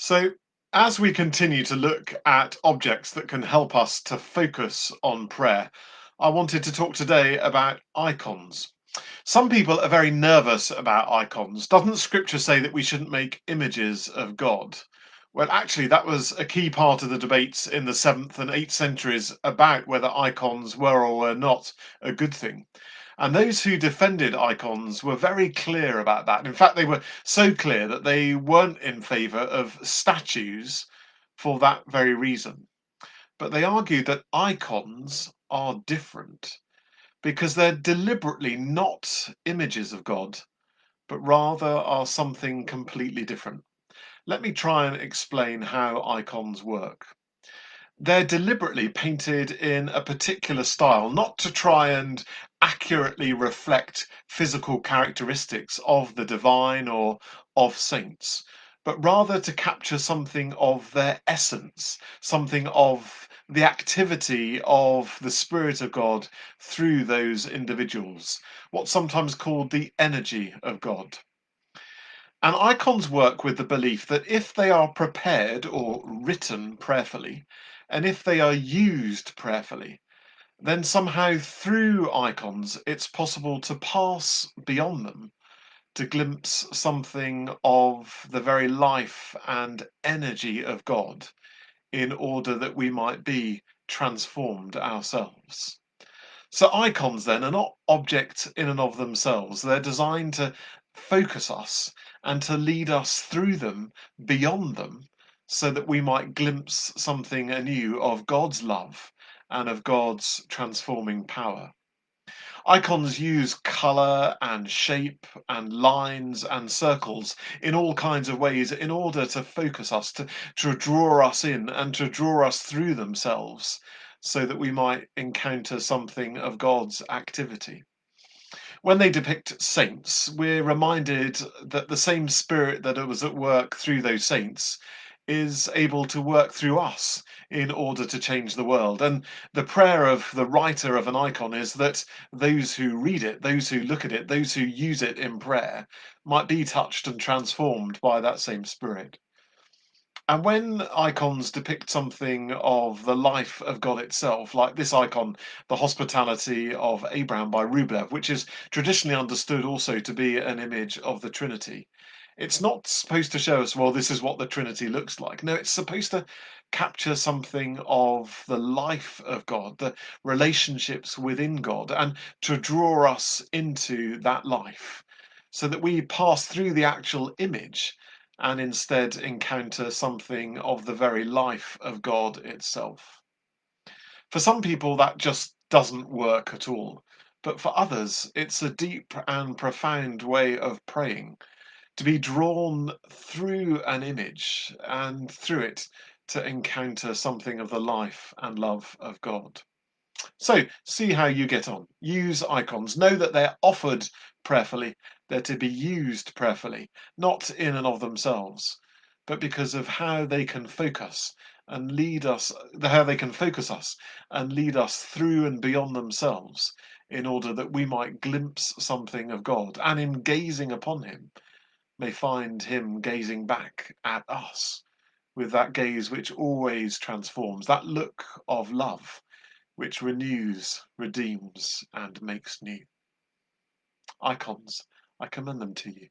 So, as we continue to look at objects that can help us to focus on prayer, I wanted to talk today about icons. Some people are very nervous about icons. Doesn't scripture say that we shouldn't make images of God? Well, actually, that was a key part of the debates in the 7th and 8th centuries about whether icons were or were not a good thing. And those who defended icons were very clear about that. In fact, they were so clear that they weren't in favour of statues for that very reason. But they argued that icons are different because they're deliberately not images of God, but rather are something completely different. Let me try and explain how icons work. They're deliberately painted in a particular style, not to try and accurately reflect physical characteristics of the divine or of saints, but rather to capture something of their essence, something of the activity of the Spirit of God through those individuals, what's sometimes called the energy of God. And icons work with the belief that if they are prepared or written prayerfully, and if they are used prayerfully, then somehow through icons it's possible to pass beyond them, to glimpse something of the very life and energy of God in order that we might be transformed ourselves. So icons then are not objects in and of themselves. They're designed to focus us and to lead us through them, beyond them, so that we might glimpse something anew of God's love and of God's transforming power. Icons use color and shape and lines and circles in all kinds of ways in order to focus us, to draw us in and to draw us through themselves so that we might encounter something of God's activity. When they depict saints, we're reminded that the same spirit that was at work through those saints is able to work through us in order to change the world. And the prayer of the writer of an icon is that those who read it, those who look at it, those who use it in prayer might be touched and transformed by that same spirit. And when icons depict something of the life of God itself, like this icon, the Hospitality of Abraham by Rublev, which is traditionally understood also to be an image of the Trinity, it's not supposed to show us, well, this is what the Trinity looks like. No, it's supposed to capture something of the life of God, the relationships within God, and to draw us into that life so that we pass through the actual image and instead encounter something of the very life of God itself. For some people, that just doesn't work at all. But for others, it's a deep and profound way of praying, to be drawn through an image and through it to encounter something of the life and love of God. So, see how you get on. Use icons. Know that they're offered prayerfully. They're to be used prayerfully, not in and of themselves, but because of how they can focus and lead us, how they can focus us and lead us through and beyond themselves in order that we might glimpse something of God and in gazing upon Him may find Him gazing back at us with that gaze which always transforms, that look of love which renews, redeems, and makes new. Icons, I commend them to you.